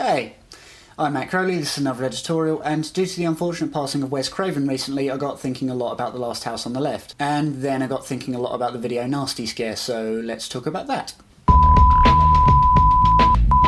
Hey, I'm Matt Crowley, this is another editorial, and due to the unfortunate passing of Wes Craven recently, I got thinking a lot about The Last House on the Left. And then I got thinking a lot about the video nasty scare, so let's talk about that.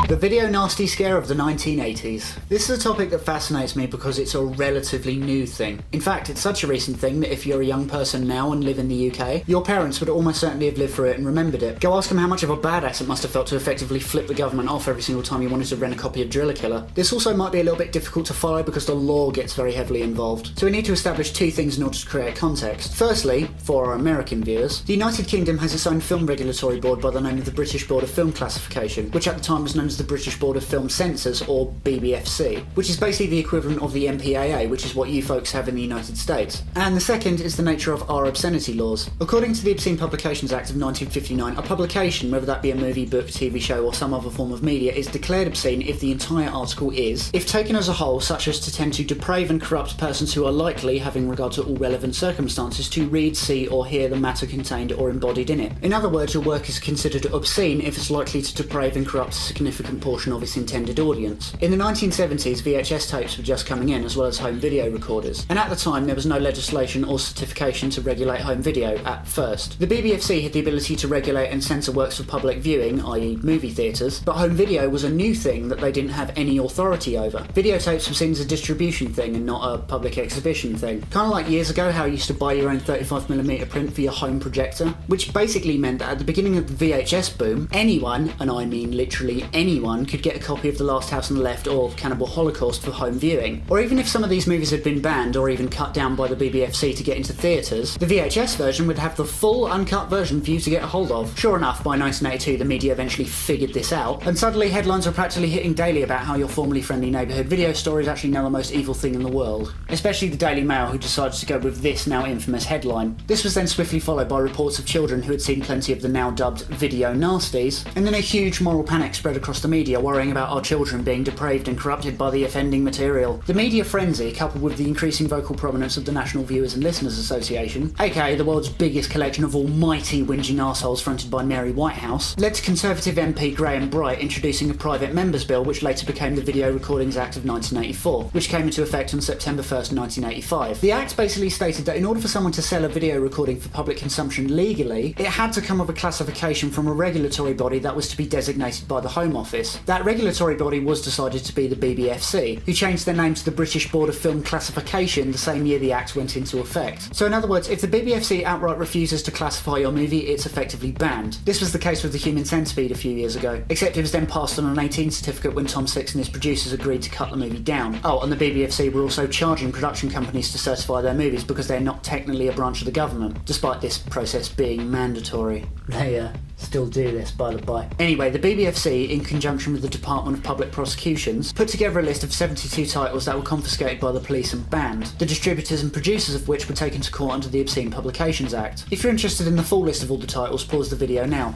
The video nasty scare of the 1980s. This is a topic that fascinates me because it's a relatively new thing. In fact, it's such a recent thing that if you're a young person now and live in the UK, your parents would almost certainly have lived through it and remembered it. Go ask them how much of a badass it must have felt to effectively flip the government off every single time you wanted to rent a copy of Driller Killer. This also might be a little bit difficult to follow because the law gets very heavily involved. So we need to establish two things in order to create context. Firstly, for our American viewers, the United Kingdom has its own film regulatory board by the name of the British Board of Film Classification, which at the time was known as the British Board of Film Censors, or BBFC, which is basically the equivalent of the MPAA, which is what you folks have in the United States. And the second is the nature of our obscenity laws. According to the Obscene Publications Act of 1959, a publication, whether that be a movie, book, TV show, or some other form of media, is declared obscene if the entire article is, if taken as a whole, such as to tend to deprave and corrupt persons who are likely, having regard to all relevant circumstances, to read, see, or hear the matter contained or embodied in it. In other words, your work is considered obscene if it's likely to deprave and corrupt a significant portion of its intended audience. In the 1970s, VHS tapes were just coming in, as well as home video recorders, and at the time there was no legislation or certification to regulate home video at first. The BBFC had the ability to regulate and censor works for public viewing, i.e. movie theatres, but home video was a new thing that they didn't have any authority over. Videotapes were seen as a distribution thing and not a public exhibition thing. Kind of like years ago how you used to buy your own 35mm print for your home projector, which basically meant that at the beginning of the VHS boom, anyone, and I mean literally anyone, could get a copy of The Last House on the Left or of Cannibal Holocaust for home viewing. Or even if some of these movies had been banned or even cut down by the BBFC to get into theatres, the VHS version would have the full uncut version for you to get a hold of. Sure enough, by 1982 the media eventually figured this out, and suddenly headlines were practically hitting daily about how your formerly friendly neighbourhood video store is actually now the most evil thing in the world. Especially the Daily Mail, who decided to go with this now infamous headline. This was then swiftly followed by reports of children who had seen plenty of the now dubbed video nasties, and then a huge moral panic spread across the media worrying about our children being depraved and corrupted by the offending material. The media frenzy, coupled with the increasing vocal prominence of the National Viewers and Listeners Association, aka the world's biggest collection of almighty whinging arseholes fronted by Mary Whitehouse, led to Conservative MP Graham Bright introducing a private members bill which later became the Video Recordings Act of 1984, which came into effect on September 1st, 1985. The Act basically stated that in order for someone to sell a video recording for public consumption legally, it had to come with a classification from a regulatory body that was to be designated by the Home Office. That regulatory body was decided to be the BBFC, who changed their name to the British Board of Film Classification the same year the Act went into effect. So in other words, if the BBFC outright refuses to classify your movie, it's effectively banned. This was the case with The Human Centipede a few years ago, except it was then passed on an 18 certificate when Tom Six and his producers agreed to cut the movie down. Oh, and the BBFC were also charging production companies to certify their movies because they're not technically a branch of the government, despite this process being mandatory. They still do this, by the by. Anyway, the BBFC, in conjunction with the Department of Public Prosecutions, put together a list of 72 titles that were confiscated by the police and banned, the distributors and producers of which were taken to court under the Obscene Publications Act. If you're interested in the full list of all the titles, pause the video now.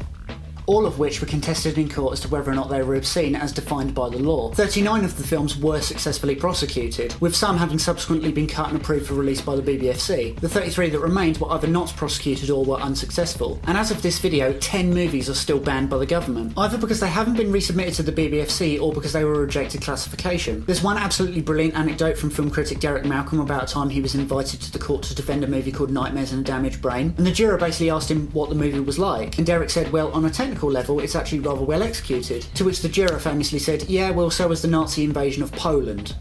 All of which were contested in court as to whether or not they were obscene as defined by the law. 39 of the films were successfully prosecuted, with some having subsequently been cut and approved for release by the BBFC. The 33 that remained were either not prosecuted or were unsuccessful, and as of this video, 10 movies are still banned by the government, either because they haven't been resubmitted to the BBFC or because they were rejected classification. There's one absolutely brilliant anecdote from film critic Derek Malcolm about a time he was invited to the court to defend a movie called Nightmares and a Damaged Brain, and the juror basically asked him what the movie was like, and Derek said, well, on a technical level, it's actually rather well executed. To which the juror famously said, yeah, well, so was the Nazi invasion of Poland.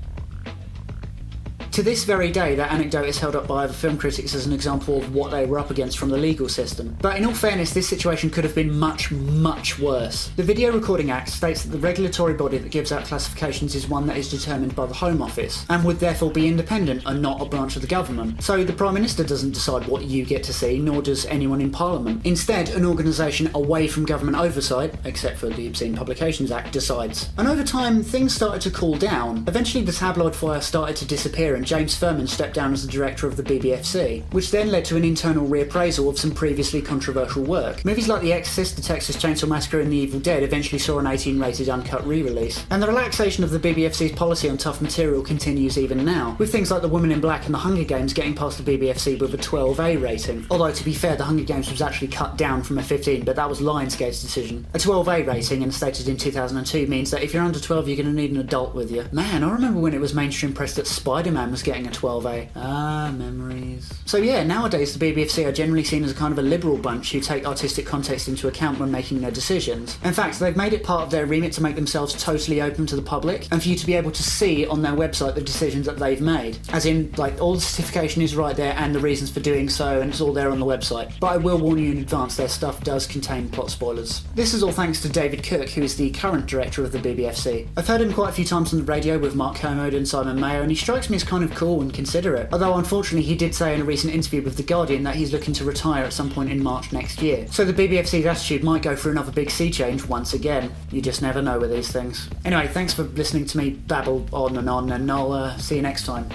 To this very day, that anecdote is held up by other film critics as an example of what they were up against from the legal system. But in all fairness, this situation could have been much, much worse. The Video Recording Act states that the regulatory body that gives out classifications is one that is determined by the Home Office, and would therefore be independent and not a branch of the government. So the Prime Minister doesn't decide what you get to see, nor does anyone in Parliament. Instead, an organisation away from government oversight, except for the Obscene Publications Act, decides. And over time, things started to cool down. Eventually the tabloid fire started to disappear in and James Furman stepped down as the director of the BBFC, which then led to an internal reappraisal of some previously controversial work. Movies like The Exorcist, The Texas Chainsaw Massacre and The Evil Dead eventually saw an 18-rated uncut re-release. And the relaxation of the BBFC's policy on tough material continues even now, with things like The Woman in Black and The Hunger Games getting past the BBFC with a 12A rating. Although, to be fair, The Hunger Games was actually cut down from a 15, but that was Lionsgate's decision. A 12A rating, and stated in 2002, means that if you're under 12, you're going to need an adult with you. Man, I remember when it was mainstream press that Spider-Man was getting a 12A. Ah, memories. So yeah, nowadays the BBFC are generally seen as a kind of a liberal bunch who take artistic context into account when making their decisions. In fact, they've made it part of their remit to make themselves totally open to the public, and for you to be able to see on their website the decisions that they've made. As in, like, all the certification is right there and the reasons for doing so, and it's all there on the website. But I will warn you in advance, their stuff does contain plot spoilers. This is all thanks to David Cook, who is the current director of the BBFC. I've heard him quite a few times on the radio with Mark Kermode and Simon Mayo, and he strikes me as kind of cool and considerate. Although unfortunately he did say in a recent interview with The Guardian that he's looking to retire at some point in March next year. So the BBFC's attitude might go through another big sea change once again. You just never know with these things. Anyway, thanks for listening to me babble on, and I'll see you next time.